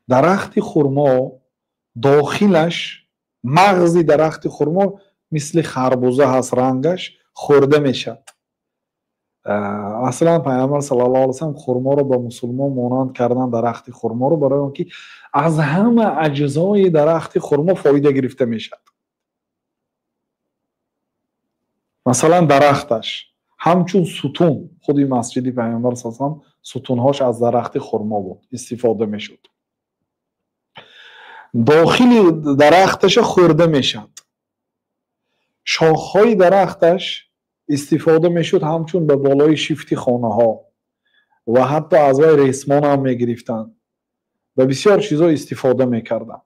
درخت خرما داخلش مغز درخت خرما مثل خربوزه هست، رنگش خورده میشد. اصلا پیامبر صلی الله علیه و سلم خرما رو به مسلمان مانند کردن درخت خرما رو، برای اینکه از همه اجزای درخت خرما فایده گرفته میشد. مثلا درختش همچون ستون، خودی مسجد پیامبر صلی الله علیه و سلم ستونهاش از درخت خرما بود، استفاده میشد. داخل درختش خورده میشد. شاخهای درختش استفاده میشد همچون به بالای شیفتی خانه ها و حتی از وی ریسمان هم میگرفتند و بسیار چیزا استفاده میکردند.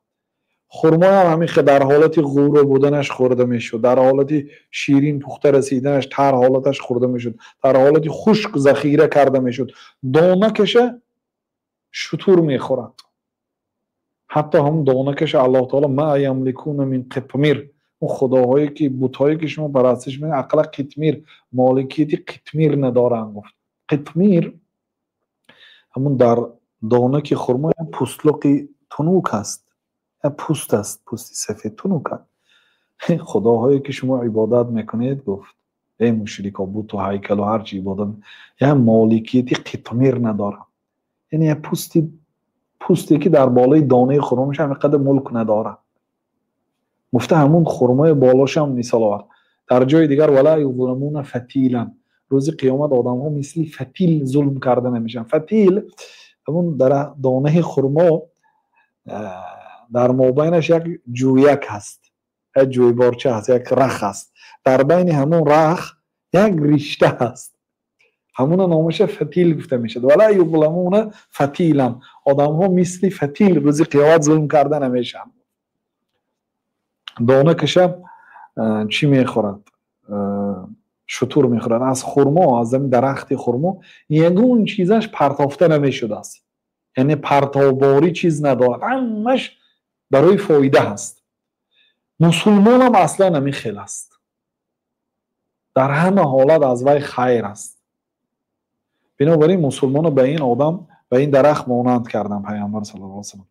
خرما هم همین در حالت غوره بودنش خورده میشد، در حالت شیرین پخته رسیدنش تر حالتش خورده میشد، در حالت خشک ذخیره کرده میشد. دانکش شتور میخورد. حتی هم دانکش الله تعالی ما یملکون من قطمیر، اون خداهایی که بتایی که شما پرستش میکنید عقل قطمیر، مالکیت قطمیر ندارن. گفت قطمیر همون در دانک خرما پوستلوقی تنوک است، پوست است، پوستی سفید تنوک است. خداهایی که شما عبادت میکنید، گفت ای مشرکا بت و هیکل و هر چی عبادت، یعنی مالکیت قطمیر ندارن، یعنی پوستی که در بالای دانه خرماش هم قدر ملک نداره. گفته همون خرمای بالاش هم مثال آورد. در جای دیگر ولا یظلمون فتیلا، روز قیامت آدم ها مثل فتیل ظلم کرده نمیشن. فتیل همون در دانه خرما در مابینش یک جویک هست، یک جویبارچه هست، یک رخ هست، در بین همون رخ یک رشته هست، همون نامش فتیل گفته میشه. ولا یظلمون فتیلا، آدم ها مثل فتیل روز قیامت ظلم کرده نمیشن. دانه کشم چی میخورد؟ شتور میخورد. از خرما، از این درخت خرما یگون چیزش پرتافته نمیشده است، یعنی پرتاباری چیز ندارد، همش برای فایده هست. مسلمان هم اصلا نمیخیل است، در همه حالت از وی خیر است. بنابراین مسلمان به این آدم، به این درخت مانند کردن پیامبر صلی الله علیه و سلم.